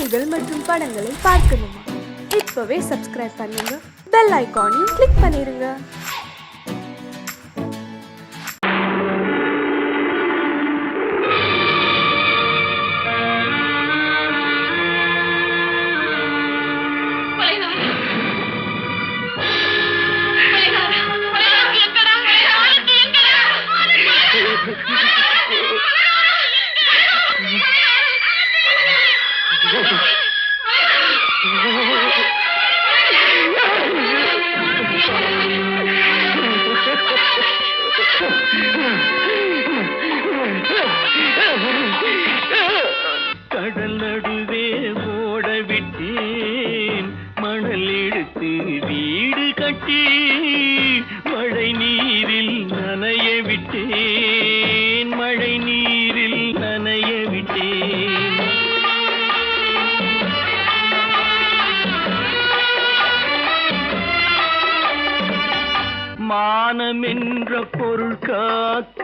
செய்திகள் மற்றும் படங்களை பார்க்கணுமா? இப்பவே சப்ஸ்கிரைப் பண்ணுங்க, பெல் ஐகானையும் கிளிக் பண்ணிருங்க. கடல் நடுவே ஓட விட்டேன், மணல் எடுத்து வீடு கட்டி மழை நீரில் நனைய விட்டேன், மழை நீரில் நனைய விட்டேன். மானம் என்ற பொருள் காக்க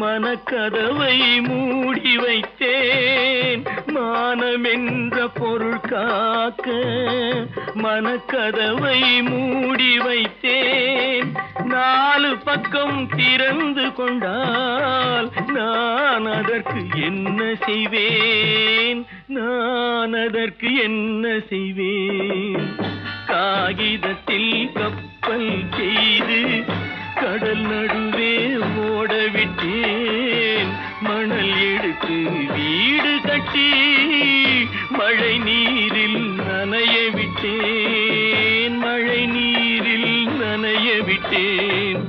மனக்கதவை மூடி வைத்தேன், மானம் என்ற பொருள் காக்க மனக்கதவை மூடி வைத்தேன். 4 பக்கம் திறந்து கொண்டால் நான் அதற்கு என்ன செய்வேன், நான் அதற்கு என்ன செய்வேன்? காகிதத்தில் கப்பல் செய்து கடல் நடுவே ஓட விட்டேன், மணல் எடுத்து வீடு கட்டி மழை நீரில் நனைய விட்டேன், மழை நீரில் நனைய விட்டேன்.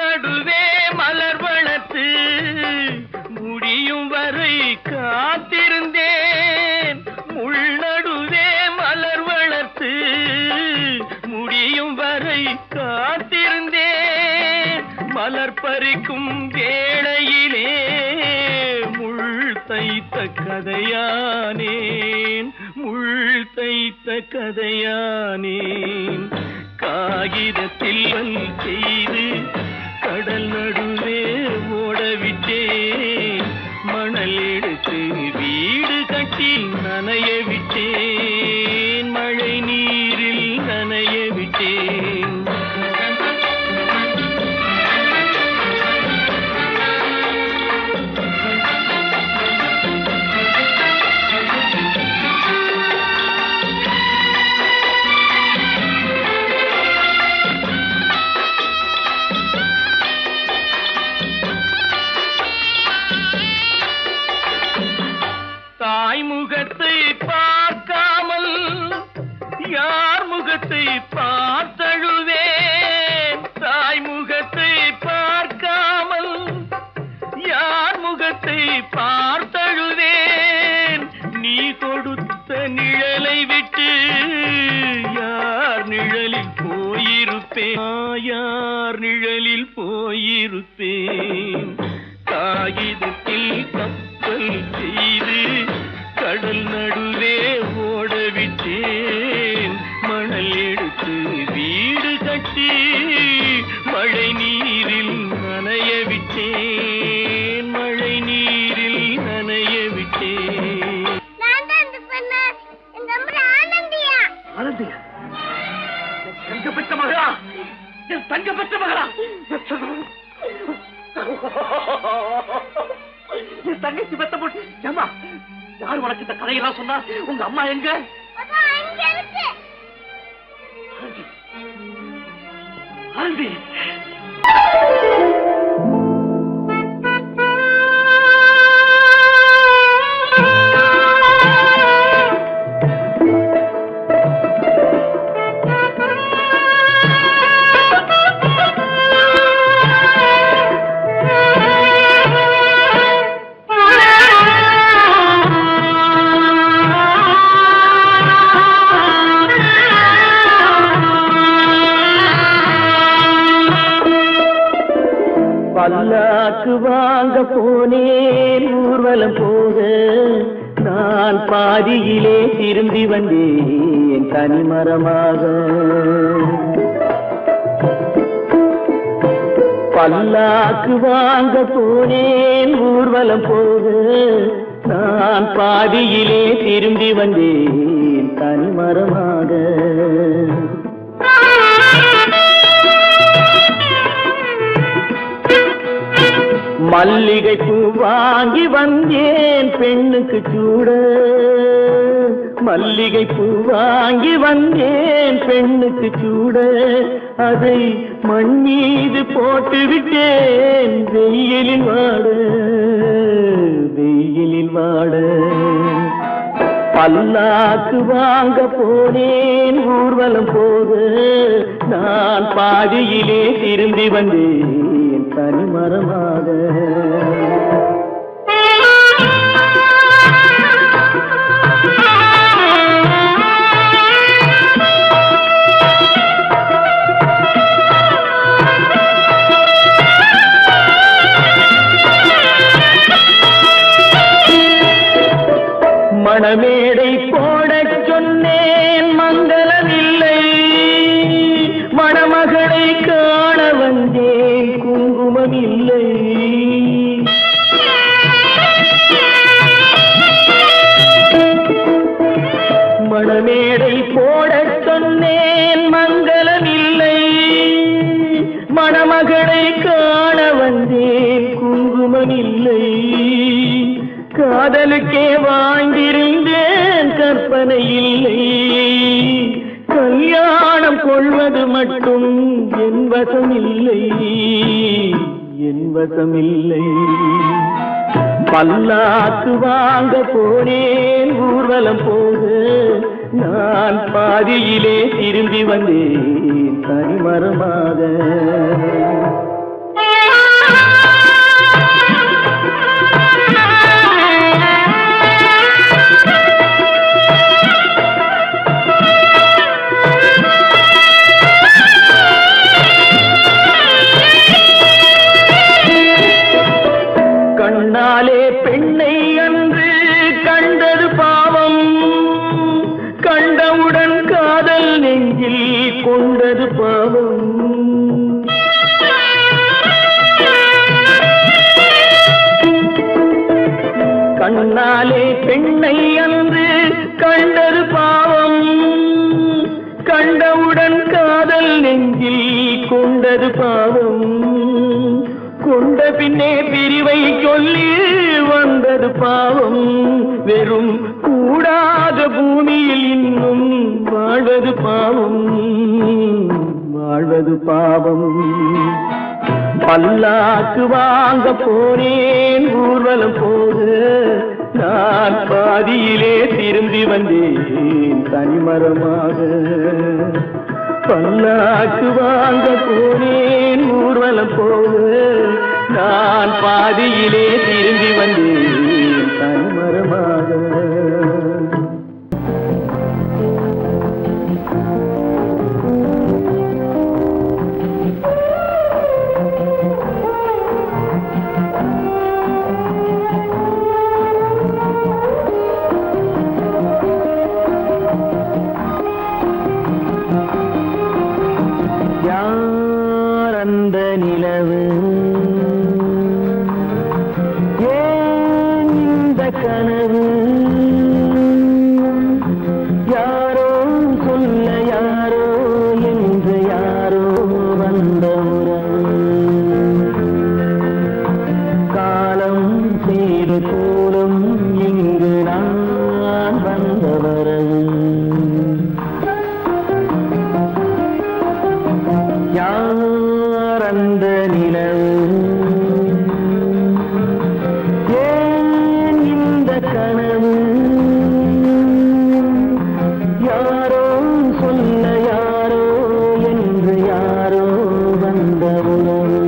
நடுவே மலர் வளர்த்து முடியும் வரை காத்திருந்தேன், முள் நடுவே மலர் வளர்த்து முடியும் வரை காத்திருந்தேன். மலர் பறிக்கும் வேளையிலே முள் தைத்த கதையானேன், முள் தைத்த கதையானேன். காகிதத்தில் செய்து கடல் நடுவே ஓட விட்டேன், மணல் எடுத்து வீடு கட்டி நனைய விட்டேன், மழை நீரில் நனைய விட்டேன். தாய் முகத்தை பார்க்காமல் யார் முகத்தை பார்த்தழுவேன், தாய் முகத்தை பார்க்காமல் யார் முகத்தை பார்த்தழுவேன். நீ கொடுத்த நிழலை விட்டு யார் நிழலில் போயிருப்பேன், யார் நிழலில் போயிருப்பேன். காகிதத்தில் கப்பல் செய்து கடல் நடுவே ஓட விட்டேன், மணல் எடுத்து வீடு கட்டி மழை நீரில் நனைய விட்டேன், மழை நீரில் நனைய விட்டேன். ஆனந்தியா, தங்க பெற்ற மகளா, என் தங்க பெற்ற மகளா, என் தங்கச்சி பெத்த போட்டு ஏமா யார் உனக்கு இந்த கதையெல்லாம் சொன்னா? உங்க அம்மா எங்க? ஆனந்தி, பல்லாக்கு வாங்க போனேன் ஊர்வலம் போக நான் பாதியிலே திரும்பி வந்தேன் தனிமரமாக. பல்லாக்கு வாங்க போனேன் ஊர்வலம் போக நான் பாதியிலே திரும்பி வந்தேன் தனிமரமாக. மல்லிகை பூ வாங்கி வந்தேன் பெண்ணுக்கு சூட. மல்லிகை பூ வாங்கி வந்தேன் பெண்ணுக்கு சூட. அதை மண் மீது போட்டு விட்டேன் வெயிலில் வாட வெயிலில் வாட. பல்லாக்கு வாங்க போனேன் ஊர்வலம் போக நான் பாதியிலே திரும்பி வந்தேன் தனிமரமாக. மணமேடை போடச் சொன்னேன் மங்களமில்லை. மணமகளை காண வந்தேன் குங்குமமில்லை. மணமேடை போடச் சொன்னேன் மங்களமில்லை. மணமகளை காண வந்தேன் குங்குமமில்லை. காதலுக்கே வாழ்ந்திருந்தேன் கற்பனை இல்லை. கல்யாணம் கொள்வது மட்டும் என் வசமில்லை என் வசமில்லை. பல்லாக்கு வாங்க போனேன் ஊர்வலம் போக நான் பாதியிலே திரும்பி வந்தேன் தனிமரமாக. கண்ணாலே பெண்ணை அன்று கண்டது பாவம். கண்டவுடன் காதல் நெஞ்சில் கொண்டது பாவம். கண்ணாலே பெண்ணை அன்று கண்டது பாவம். கண்டவுடன் காதல் நெஞ்சில் கொண்டது பாவம். கொண்ட பின்னே பிரிவை சொல்லி வந்தது பாவம். வெறும் கூடாத பூமியில் இன்னும் வாழ்வது பாவம் வாழ்வது பாவம். பல்லாக்கு வாங்க போனேன் ஊர்வலம் போக நான் பாதியிலே திரும்பி வந்தேன் தனிமரமாக. பல்லாக்கு வாங்க போனேன் ஊர்வலம் போக நான் பாதியிலே திரும்பி வந்தேன் தனிமரமாக. யார் அந்த நிலவு, ஏன் இந்த கனவு, யாரோ சொல்ல யாரோ என்று யாரோ வந்த உறவு, காலம் செய்த கோலம் இங்கு நான் வந்த வரவு. யார் அந்த நிலவு, ஏன் இந்த கனவு, யாரோ சொல்ல யாரோ என்று யாரோ வந்த உறவு,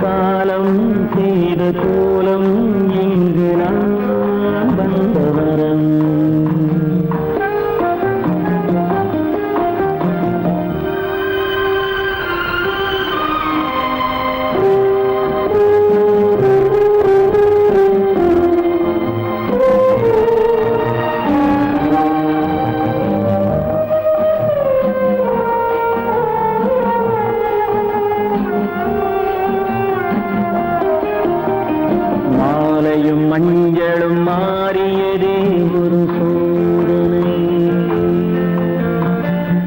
காலம் செய்த கோலம் இங்கு நான் வந்த வரம்.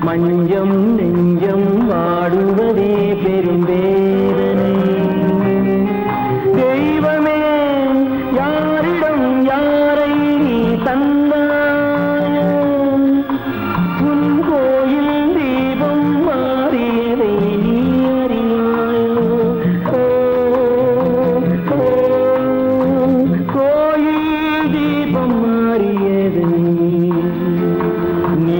மஞ்சம் நெஞ்சம் வாடுவதே பெரும் வேதனை. தெய்வமே யாரிடம் யாரை தந்தாயோ, உன் கோயில் தீபம் மாறியதை நீ அறியாயோ. கோயில் தீபம் மாறியதை நீ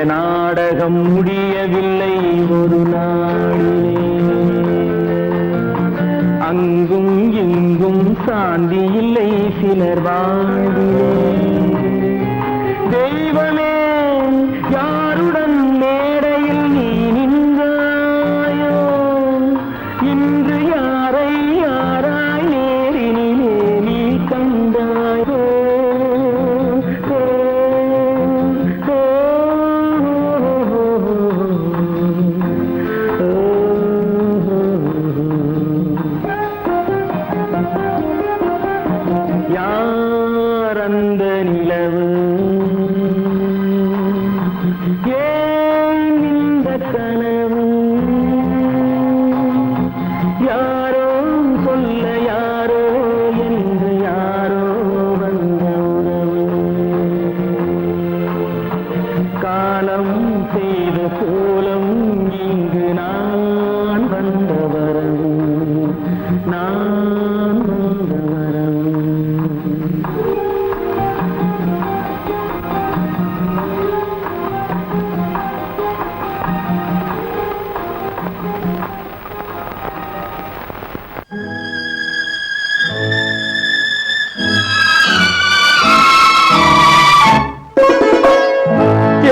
நாடகம் முடியவில்லை ஒரு நாளிலே. அங்கும் இங்கும் சாந்தி இல்லை சிலர் வாழ்விலே. தெய்வமே யாருடன் மேடையில் நீ நின்றாயோ, இன்று யாரை யாராய் நேரினிலே நீ கண்டாயோ. யார் அந்த நிலவு, ஏன் இந்த கனவு, யாரோ சொல்ல யாரோ என்று யாரோ வந்த உறவு. காலம் செய்த கோலம் இங்கு நான் வந்த வரவு, நான் வந்த வரவு.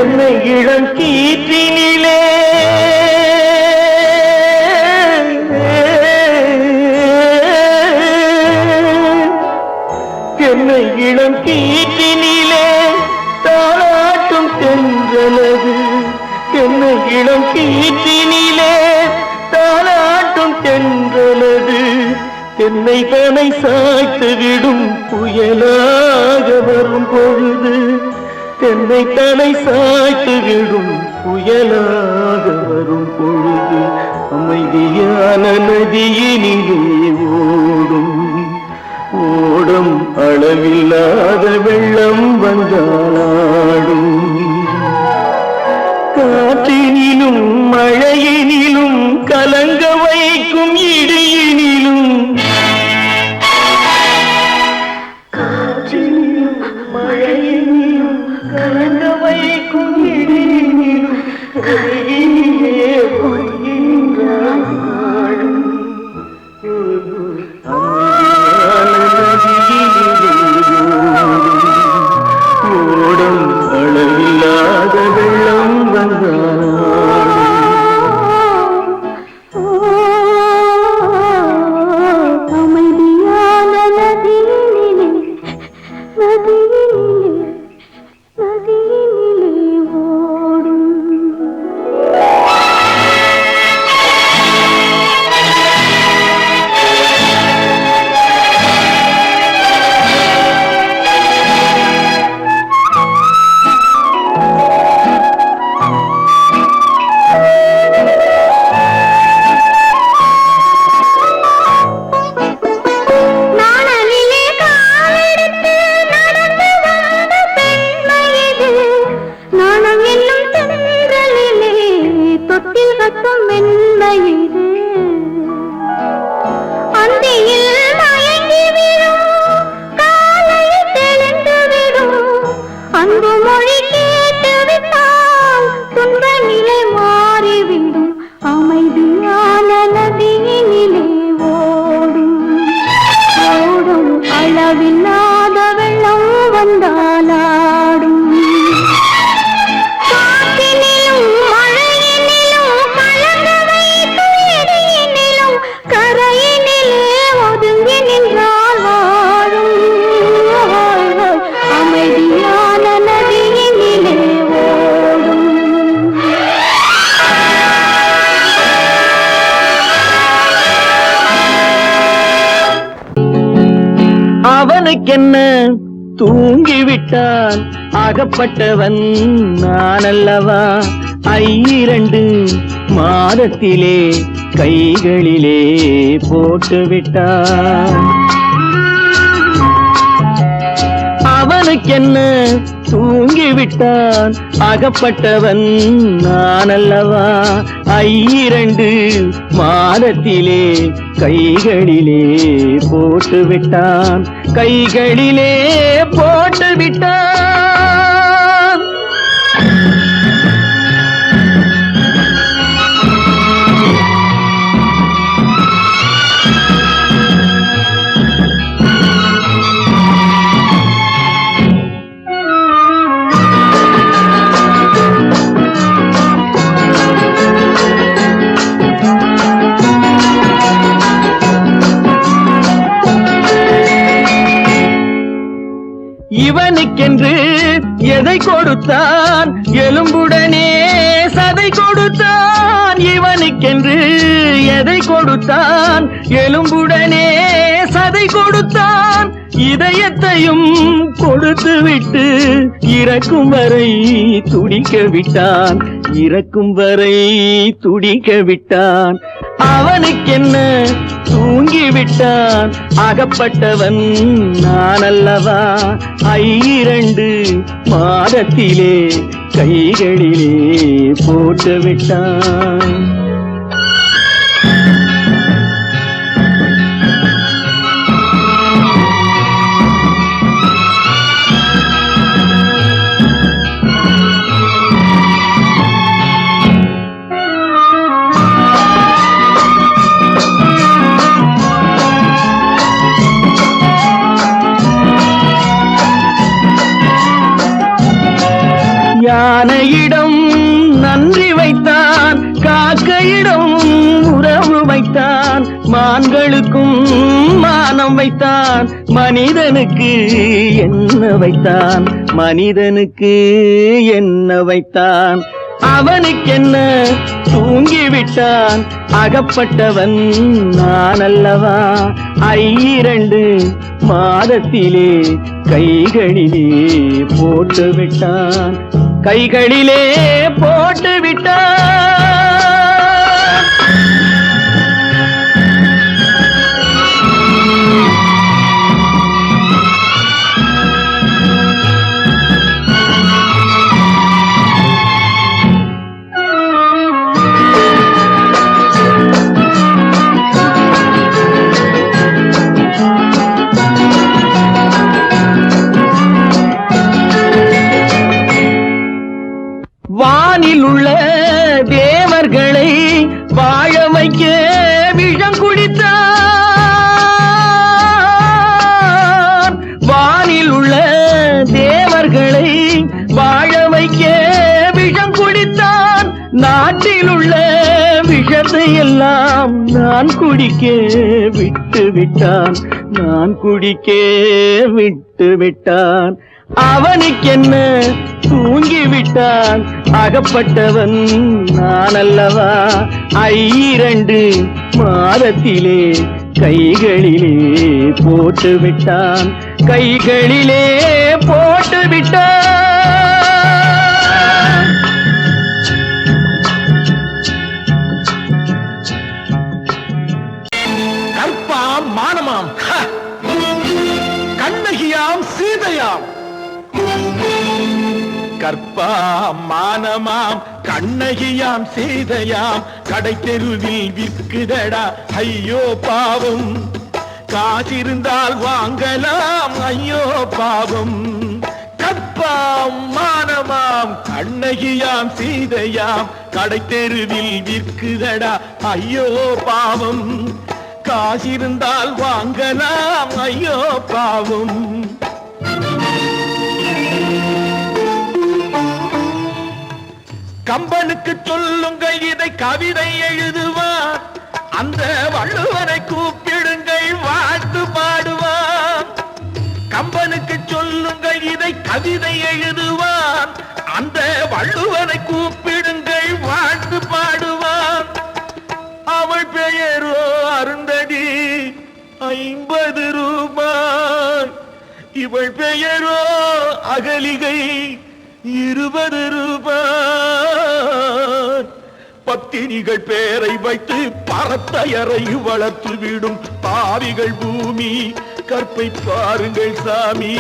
என்னை இளம் கீற்றினிலே என்னை இளம் கீற்றினிலே தாளாட்டும் தென்றலது. என்னை இளம் கீற்றினிலே தாளாட்டும் தென்றலது. என்னை தனை சாய்த்து விடும் புயலாக வரும் பொழுது, என்னை தலை சாய்த்து விடும் புயலாக வரும் பொழுது, அமைதியான நதியினிலே ஓடும் ஓடும் அளவில்லாத வெள்ளம் வந்தாடும். காற்றினிலும் மழையினிலும் கலங்க வைக்கும் இடியினிலும், காற்றினிலும் மழையினிலும் கலங்க வைக்கும் இடியினிலும் கரையினிலே போகின்றான் வாழும். ஓடும் அளவில்லாத வெள்ளம் வந்தாடும். அமைதியான நதியினிலே நதியினிலே நதியினிலே ஓடும். அன்பு மொழி கேட்டு அவனுக்கென்ன தூங்கிவிட்டான் அகப்பட்டவன் நான் அல்லவா 2 மாதத்திலே கைகளிலே போட்டுவிட்டான் அவனுக்கென்ன தூங்கிவிட்டான் அகப்பட்டவன் நான் அல்லவா 2 மாதத்திலே கைகளிலே போட்டுவிட்டான் கைகளிலே போட்டுவிட்டான் இவனுக்கென்று எதை கொடுத்தான் எலும்புடனே சதை கொடுத்தான் இவனுக்கென்று எதை கொடுத்தான் எலும்புடனே சதை கொடுத்தான் இதயத்தையும் கொடுத்து விட்டு இறக்கும் வரை துடிக்க விட்டான் இறக்கும் வரை துடிக்க விட்டான் அவனுக்கென்ன தூங்கிவிட்டான் அகப்பட்டவன் நான் அல்லவா 2 மாதத்திலே கைகளிலே போட்டுவிட்டான் யானையிடம் நன்றி வைத்தான் காக்கையிடம் உறவு வைத்தான் மான்களுக்கும் மானம் வைத்தான் மனிதனுக்கு என்ன வைத்தான் மனிதனுக்கு என்ன வைத்தான் அவனுக்கென்ன தூங்கிவிட்டான் அகப்பட்டவன் நான் அல்லவா 2 மாதத்திலே கைகளிலே போட்டுவிட்டான் கைகளிலே போட்டுவிட்டான் வானில் உள்ள தேவர்களை வாழ வைக்க விஷம் குடித்தான் வானில் உள்ள தேவர்களை வாழ வைக்க விஷம் குடித்தான் நாட்டில் உள்ள விஷத்தை எல்லாம் நான் குடிக்க விட்டு விட்டான் நான் குடிக்க விட்டு விட்டான் அவனுக்கென்ன தூங்கிவிட்டான் அகப்பட்டவன் நான் அல்லவா 2 மாதத்திலே கைகளிலே போட்டுவிட்டான் கைகளிலே போட்டுவிட்டான் கற்பாம் மானமாம் கண்ணகியாம் சீதையாம் கற்பாம் மானமாம் கண்ணகியாம் சீதையாம் கடை தெருவில் விற்குதடா ஐயோ பாவம் காசிருந்தால் வாங்கலாம் ஐயோ பாவம் கற்பாம் மானமாம் கண்ணகியாம் சீதையாம் கடை தெருவில் விற்குதடா ஐயோ பாவம் காசிருந்தால் வாங்கலாம் ஐயோ பாவம் கம்பனுக்கு சொல்லுங்கள் இதை கவிதை எழுதுவான் அந்த வள்ளுவரை கூப்பிடுங்கள் வாழ்த்து பாடுவான் கம்பனுக்கு சொல்லுங்கள் இதை கவிதை எழுதுவான் அந்த வள்ளுவரை கூப்பிடுங்கள் வாழ்த்து பாடுவான் அவள் பெயரோ அருந்ததி 50 ரூபாய் இவள் பெயரோ அகலிகை 20 ரூபாய். பத்தினிகள் பேரை வைத்து பரத்தையறை வளர்த்து விடும் பாவிகள் பூமி. கற்பை பாருங்கள் சாமி,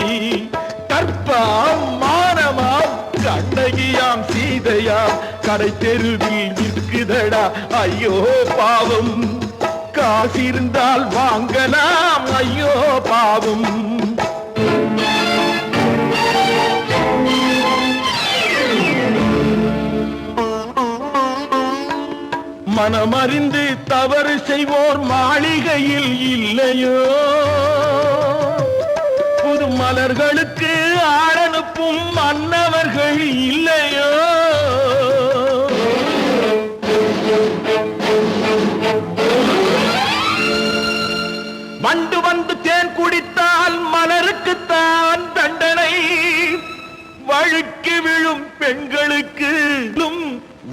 கற்பாம் மானமாம் கண்ணகியாம் சீதையாம் கடை தெருவில் நிற்குதடா ஐயோ பாவம். காசிருந்தால் வாங்கலாம் ஐயோ பாவம். மனமறிந்து தவறு செய்வோர் மாளிகையில் இல்லையோ, புது மலர்களுக்கு ஆளனுப்பும் மன்னவர்கள் இல்லையோ. வண்டு வந்து தேன் குடித்தால் மலருக்குத்தான் தண்டனை. வழுக்கி விழும் பெண்களுக்கு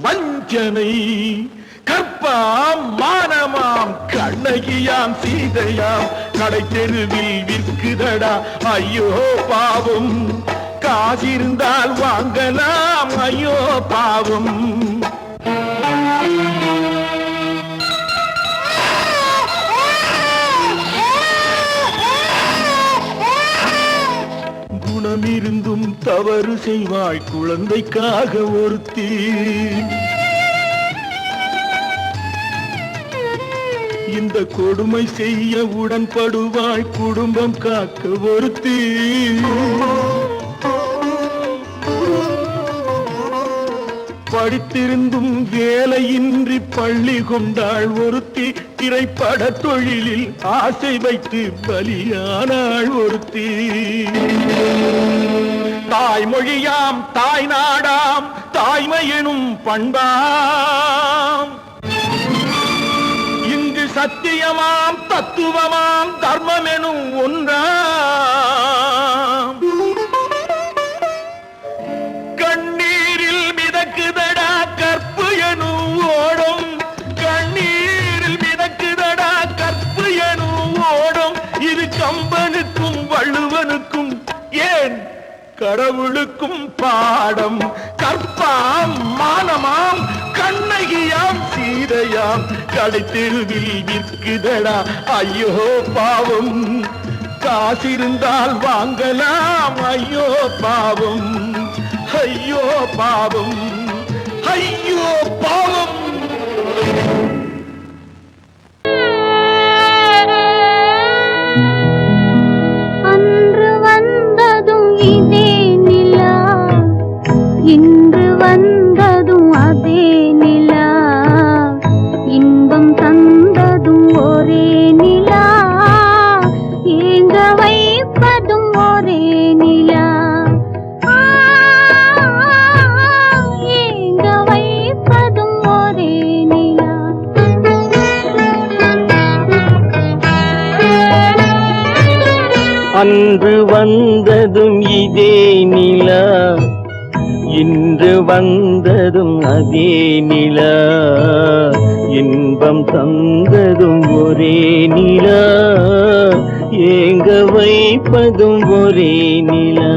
வஞ்சனை. கற்பாம் மானமாம் கண்ணகியாம் சீதையாம் கடை தெருவில் விற்குதடா ஐயோ பாவம். காசிருந்தால் வாங்கலாம் ஐயோ பாவம். குணமிருந்தும் தவறு செய்வாய் குழந்தைக்காக ஒருத்தி. இந்த கொடுமை செய்ய உடன்படுவாய் குடும்பம் காக்க ஒருத்தி. படித்திருந்தும் வேலையின்றி பள்ளி கொண்டாள் ஒருத்தி. திரைப்பட தொழிலில் ஆசை வைத்து பலியானாள் ஒருத்தி. தாய்மொழியாம் தாய் நாடாம் தாய்மையெனும் பண்பாம். இங்கு சத்தியமாம் தத்துவமாம் தர்மமெனும் ஒன்றாம். கண்ணீரில் மிதக்குதடா கற்பு எனும் ஓடும். கண்ணீரில் மிதக்குதடா கற்பு எனும் ஓடும். இது கம்பனுக்கும் வள்ளுவனுக்கும் ஏன் கடவுளுக்கும் பாடம். கற்பாம் மானமாம் கண்ணகியாம் சீதையாம் கடை தெருவில் விற்குதடா ஐயோ பாவம். காசிருந்தால் வாங்கலாம் ஐயோ பாவம். ஐயோ பாவம், ஐயோ பாவம். அன்று வந்ததும் இதே நிலா, இன்று வந்ததும் அதே நிலா. இன்பம் தந்ததும் ஒரே நிலா, ஏங்க வைப்பதும் ஒரே நிலா. ஏங்க வைப்பதும் ஒரே நிலா. அன்று வந்ததும் இதே நிலா, இன்று வந்ததும் அதே நிலா. இன்பம் தந்ததும் ஒரே நிலா, ஏங்க வைப்பதும் ஒரே நிலா.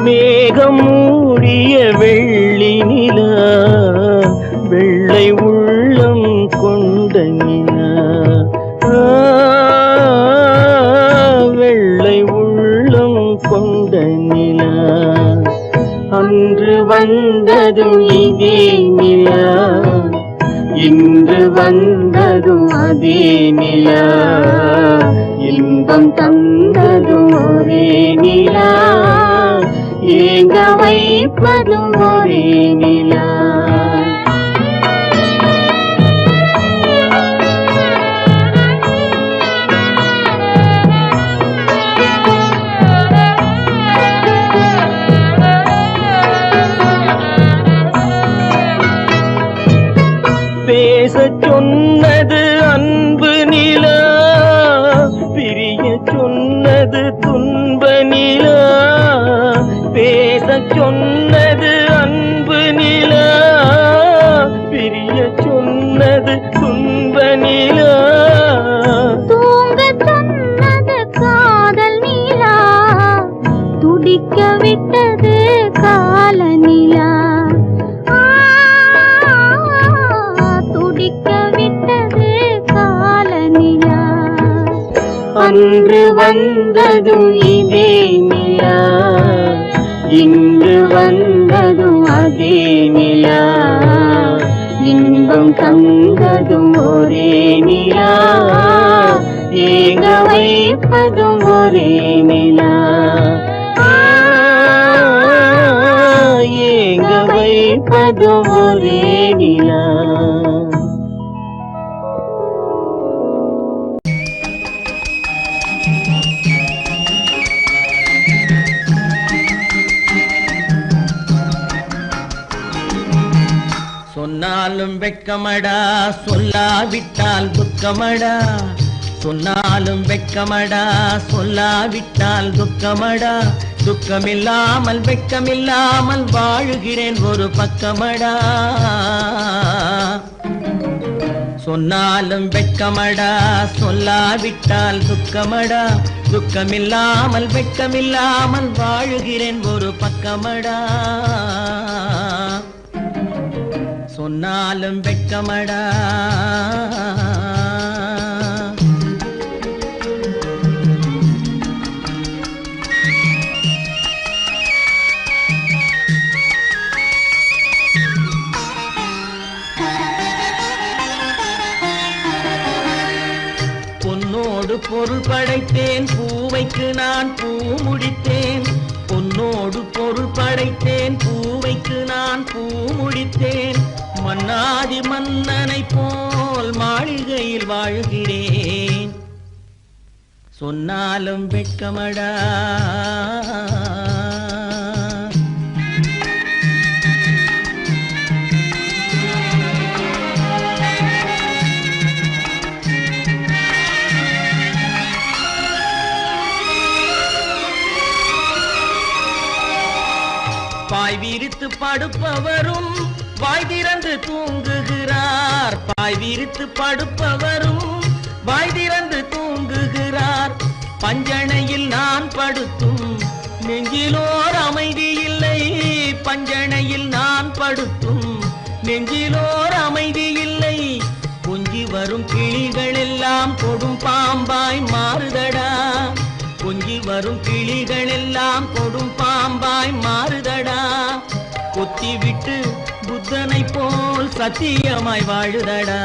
மேகம் மூடிய வெள்ளி நிலா, வெள்ளை உள்ளம் கொண்ட நிலா. வெள்ளை உள்ளம் கொண்ட நிலா. அன்று வந்ததும் இதே நிலா, இன்று வந்ததும் அதே நிலா. இன்பம் தந்ததும் ஒரே நிலா, ஏங்க வைப்பதும் ஒரே நிலா. சொன்னது துன்ப நிலா, பேச சொன்னது அன்பு நிலா, பிரிய சொன்னது துன்ப நிலா, தூங்க சொன்னது காதல் நிலா, துடிக்க விட்டது கால நிலா, துடிக்க விட்டது கால நிலா. அன்று வந்ததும் இதே நிலா, இன்று வந்ததும் அதே நிலா, இன்பம் தந்ததும் ஒரே நிலா, ஏங்க வைப்பதும் ஒரே நிலா, ஏங்க வைப்பதும் ஒரே நிலா. சொன்னாலும் வெட்கமடா, சொல்லாவிட்டால் துக்கமடா, சொன்னாலும் வெட்கமடா, சொல்லாவிட்டால் துக்கமடா, துக்கமில்லாமல் வெட்கமில்லாமல் வாழுகிறேன் ஒரு பக்கமடா. சொன்னாலும் வெட்கமடா, சொல்லாவிட்டால் துக்கமடா, துக்கமில்லாமல் வெட்கமில்லாமல் வாழுகிறேன் ஒரு பக்கமடா. சொன்னாலும் வெட்கமடா. பொன்னோடு பொருள் படைத்தேன், பூவைக்கு நான் பூ முடித்தேன். பொன்னோடு பொருள் படைத்தேன், பூவைக்கு நான் பூ முடித்தேன். மன்னாதி மன்னனை போல் மாளிகையில் வாழ்கிறேன். சொன்னாலும் வெட்கமடா. பாய் விரித்து படுப்பவரும் வாய் திறந்து தூங்குகிறார். பாய் விரித்து படுப்பவரும் வாய் திறந்து தூங்குகிறார். பஞ்சணையில் நான் படுத்தும் நெஞ்சிலோர் அமைதி இல்லை. பஞ்சணையில் நான் படுத்தும் நெஞ்சிலோர் அமைதி இல்லை. கொஞ்சி வரும் கிளிகள் எல்லாம் கொடும் பாம்பாய் மாறுதடா. கொஞ்சி வரும் கிளிகள் எல்லாம் கொடும் பாம்பாய் மாறுதடா. கொத்தி விட்டு புத்தனை போல் சத்தியமாய் வாழுதடா.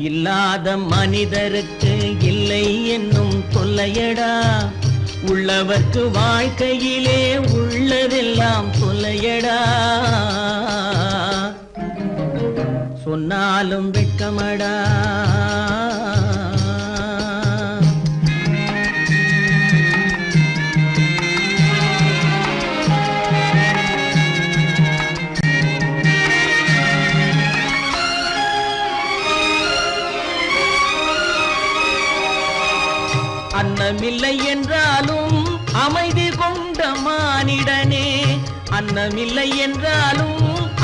இல்லாத மனிதருக்கு இல்லை என்னும் தொல்லையடா. உள்ளவர்க்கு வாழ்க்கையிலே உள்ளதெல்லாம் தொல்லையடா. சொன்னாலும் வெட்கமடா. அன்னமில்லை என்றாலும் அமைதி கொண்ட மானிடனே. அன்னமில்லை என்றாலும்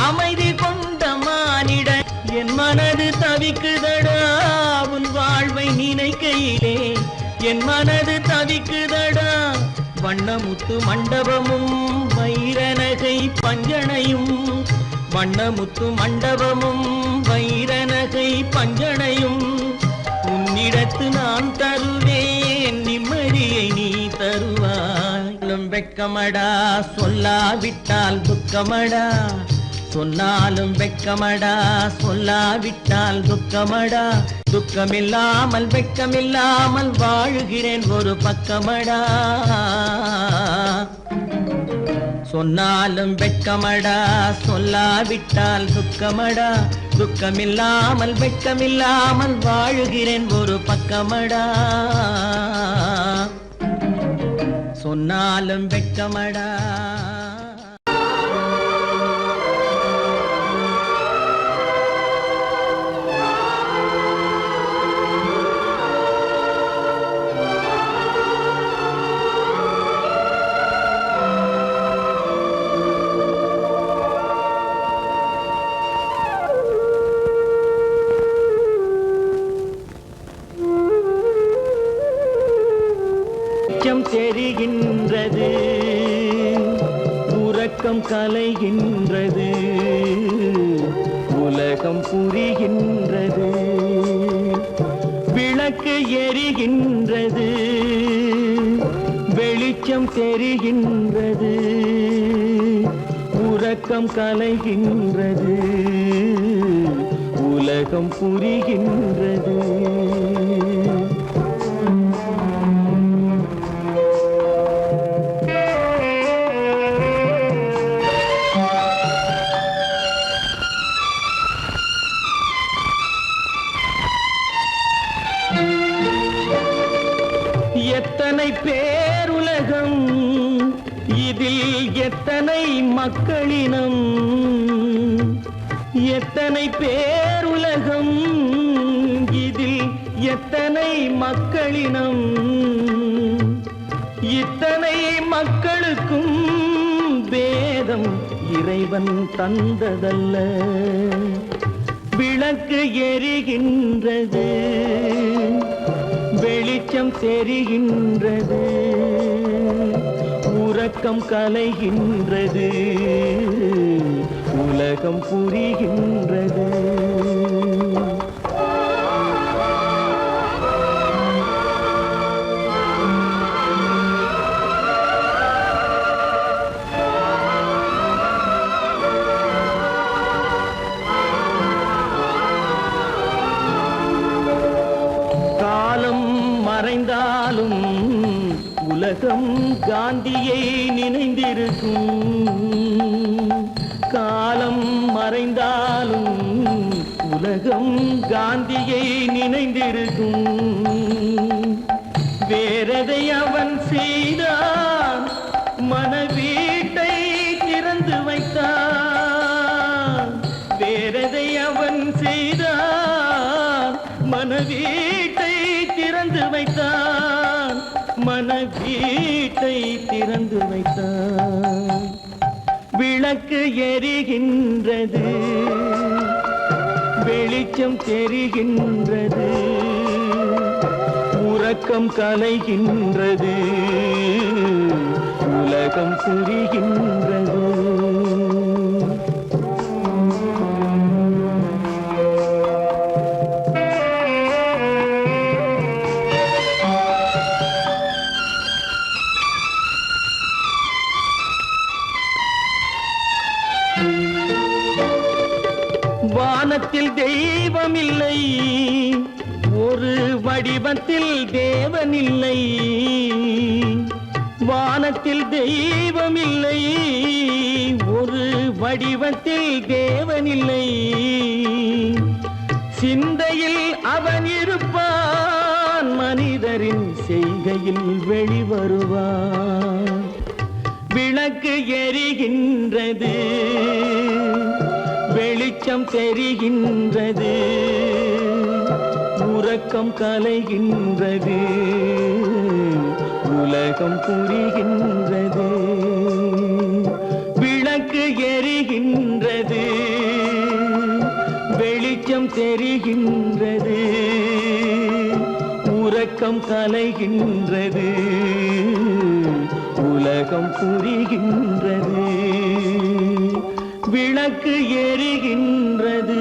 அமைதி கொண்ட மானிடன். என் மனது தவிக்குதடா உன் வாழ்வை நினைக்கையிலே. என் மனது தவிக்குதடா. வண்ணமுத்து மண்டபமும் வைரநகை பஞ்சனையும். வண்ணமுத்து மண்டபமும் வைரநகை பஞ்சனையும். உன்னிடத்து நான் தருவேன், நிம்மதியை நீ தருவாய். வெட்கமடா, சொல்லாவிட்டால் துக்கமடா. சொன்னாலும் வெட்கமடா, சொல்லாவிட்டால் துக்கமடா. துக்கமில்லாமல் வெட்கமில்லாமல் வாழுகிறேன் ஒரு பக்கமடா. சொன்னாலும் வெட்கமடா, சொல்லாவிட்டால் துக்கமடா. துக்கமில்லாமல் வெட்கமில்லாமல் வாழுகிறேன் ஒரு பக்கமடா. சொன்னாலும் வெட்கமடா. வெளிச்சம் தெரிகின்றது, உறக்கம் கலைகின்றது, உலகம் புரிகின்றது. விளக்கு எரிகின்றது, வெளிச்சம் தெரிகின்றது, உறக்கம் கலைகின்றது, உலகம் புரிகின்றது. எத்தனை பேருலகம், இதில் எத்தனை மக்களினம், எத்தனை பேருலகம், இதில் எத்தனை மக்களினம், இத்தனை மக்களுக்கும் வேதம் இறைவன் தந்ததல்ல. விளக்கு எரிகின்றது, வெளிச்சம் தெரிகின்றது, உறக்கம் கலைகின்றது, உலகம் புரிகின்றது. காலம் மறைந்தாலும் உலகம் காந்தியை நினைந்திருக்கும். காலம் மறைந்தாலும் உலகம் காந்தியை நினைந்திருக்கும். வேறதை அவன் செய்தான், மனவீட்டை திறந்து வைத்தான். வேறதை அவன் செய்தான், மனவீட்டை திறந்து வைத்தான், மனவீட்டை திறந்து வைத்தான். விளக்கு எரிகின்றது, வெளிச்சம் தெரிகின்றது, உறக்கம் கலைகின்றது, உலகம் புரிகின்றது. வானத்தில் தெய்வம் இல்லை, ஒரு வடிவத்தில் தேவன் இல்லை. வானத்தில் தெய்வம் இல்லை, ஒரு வடிவத்தில் தேவன் இல்லை. சிந்தையில் அவன் இருப்பான், மனிதரின் செய்கையில் வெளிவருவான். விளக்கு எரிகின்றது, வெளிச்சம் தெரிகின்றது, உறக்கம் கலைகின்றது, உலகம் புரிகின்றது. விளக்கு எரிகின்றது, வெளிச்சம் தெரிகின்றது, உறக்கம் கலைகின்றது, உலகம் புரிகின்றது. விளக்கு எரிகின்றது.